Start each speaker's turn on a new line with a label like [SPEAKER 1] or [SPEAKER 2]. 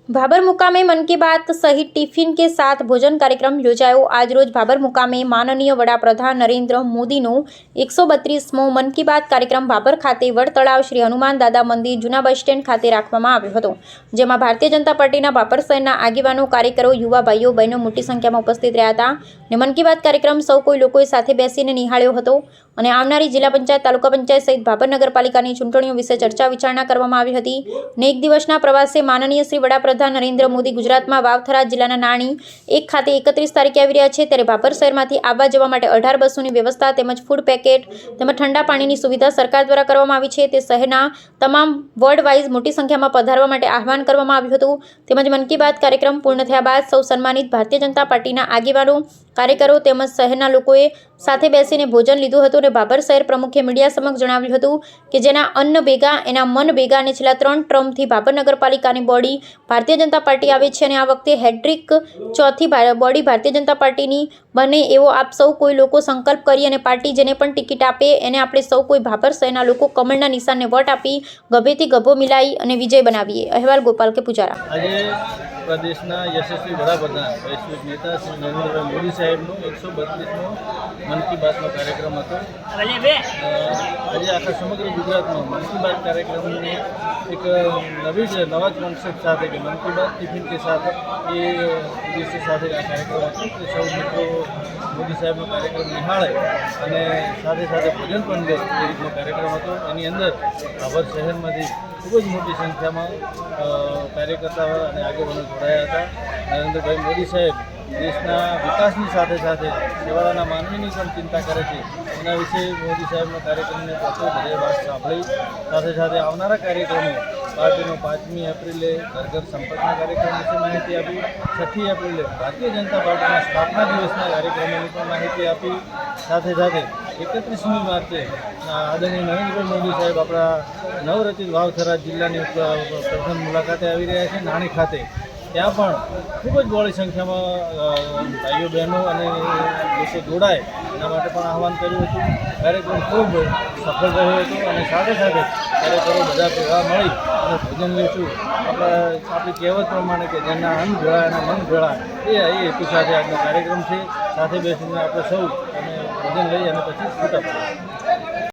[SPEAKER 1] भाबर मुकामे मन की बात सहित टिफिन के साथ भोजन कार्यक्रम योजायो। आज रोज भाबर मुकामे माननीय वडाप्रधान नरेन्द्र मोदीनो 132मो मन की बात कार्यक्रम भाबर खाते वड तळाव श्री हनुमान दादा मंदिर जूना बस स्टेન્ડ खाते રાખવામાં આવ્યો હતો, જેમાં ભારતીય જનતા પાર્ટીના ભાબર શહેરના આગેવાનો, કાર્યકરો, યુવા ભાઈઓ બહેનો મોટી સંખ્યામાં ઉપસ્થિત રહ્યા હતા અને મન કી બાત કાર્યક્રમ સૌ કોઈ લોકોએ સાથે બેસીને નિહાળ્યો હતો અને આવનારી જિલ્લા પંચાયત, તાલુકા પંચાયત સહિત ભાબર નગરપાલિકાની ચૂંટણીઓ વિશે ચર્ચા વિચારણા કરવામાં આવી હતી અને એક દિવસના પ્રવાસે માનનીય શ્રી વડાપ્રધાન નરેન્દ્ર મોદી ગુજરાતમાં વાવથરા જિલ્લાના નાણી 1 ખાતે 31 તારીખે આવી રહ્યા છે, ત્યારે ભાબર શહેરમાંથી આવવા જવા માટે 18 બસોની વ્યવસ્થા તેમજ ફૂડ પેકેટ તેમજ ઠંડા પાણીની સુવિધા સરકાર દ્વારા કરવામાં આવી છે। તે શહેરના તમામ વોર્ડ વાઇઝ મોટી સંખ્યામાં પધારવા માટે આહવાન કરવામાં આવ્યું હતું તેમજ મન કી બાત કાર્યક્રમ પૂર્ણ થયા બાદ સૌ સન્માનિત ભારતીય જનતા પાર્ટીના આગેવાનો, કાર્યકરો તેમજ શહેરના લોકોએ સાથે બેસીને ભોજન લીધું હતું અને ભાબર શહેર પ્રમુખે મીડિયા સમક્ષ જણાવ્યું હતું કે જેના અન્ન ભેગા એના મન ભેગા અને છેલ્લા 3 ટર્મથી ભાબર નગરપાલિકાની બોડી ભારતીય જનતા પાર્ટી આવે છે અને આ વખતે હેટ્રિક ચોથી બોડી ભારતીય જનતા પાર્ટીની બને એવો આપ સૌ કોઈ લોકો સંકલ્પ કરી અને પાર્ટી જેને પણ ટિકિટ આપે એને આપણે સૌ કોઈ ભાબર શહેરના લોકો કમળના નિશાનને વોટ આપી ગભેથી ગભો મિલાઈ અને વિજય બનાવીએ। અહેવાલ ગોપાલ કે પૂજારા।
[SPEAKER 2] પ્રદેશના યશસ્વી વડાપ્રધાન વૈશ્વિક નેતા શ્રી નરેન્દ્ર મોદી સાહેબનો 132મો મન કી બાતનો કાર્યક્રમ હતો। આજે આખા સમગ્ર ગુજરાતમાં મન કી બાત કાર્યક્રમની એક નવા જ કોન્સેપ્ટ સાથે કે મન કી બાત ટિફિન કે સાથ એ ઉદ્દેશ્ય સાથે આ કાર્યક્રમ હતો કે સૌ મિત્રો મોદી સાહેબનો કાર્યક્રમ નિહાળે અને સાથે સાથે ભોજન પણ લે એ રીતનો કાર્યક્રમ હતો। એની અંદર ભાભર શહેરમાંથી ખૂબ જ મોટી સંખ્યામાં કાર્યકર્તાઓ અને આગેવાનો જોડાયા હતા। નરેન્દ્રભાઈ મોદી સાહેબ દેશના વિકાસની સાથે સાથે છેવાડાના માનવીની પણ ચિંતા કરે છે, એના વિશે મોદી સાહેબનો કાર્યક્રમને પોતે બધે વાત સાંભળી। સાથે સાથે આવનારા કાર્યક્રમો પાર્ટીનો 5મી એપ્રિલે ઘર ઘર સંપર્કના કાર્યક્રમ વિશે માહિતી આપી, 6ઠી એપ્રિલે ભારતીય જનતા પાર્ટીના સ્થાપના દિવસના કાર્યક્રમોની પણ માહિતી આપી। સાથે સાથે 31મી માર્ચે આદરણીય નરેન્દ્રભાઈ મોદી સાહેબ આપણા નવરચિત વાવથરા જિલ્લાની પ્રથમ મુલાકાતે આવી રહ્યા છે નાણી ખાતે। ત્યાં પણ ખૂબ જ બહોળી સંખ્યામાં ભાઈઓ બહેનો અને લોકો જોડાય એના માટે પણ આહવાન કર્યું હતું। કાર્યક્રમ ખૂબ સફળ રહ્યો હતો અને સાથે સાથે કાર્યકરો બધા ભેગા મળી અને ભોજન લઈશું। આપણી કહેવત પ્રમાણે કે જેના અન્ન ભેળા એના મન ભેળા એ હેતુ સાથે આજનો કાર્યક્રમ છે। સાથે બેસીને આપણે સૌ અને ભોજન લઈ અને પછી છૂટા પડે।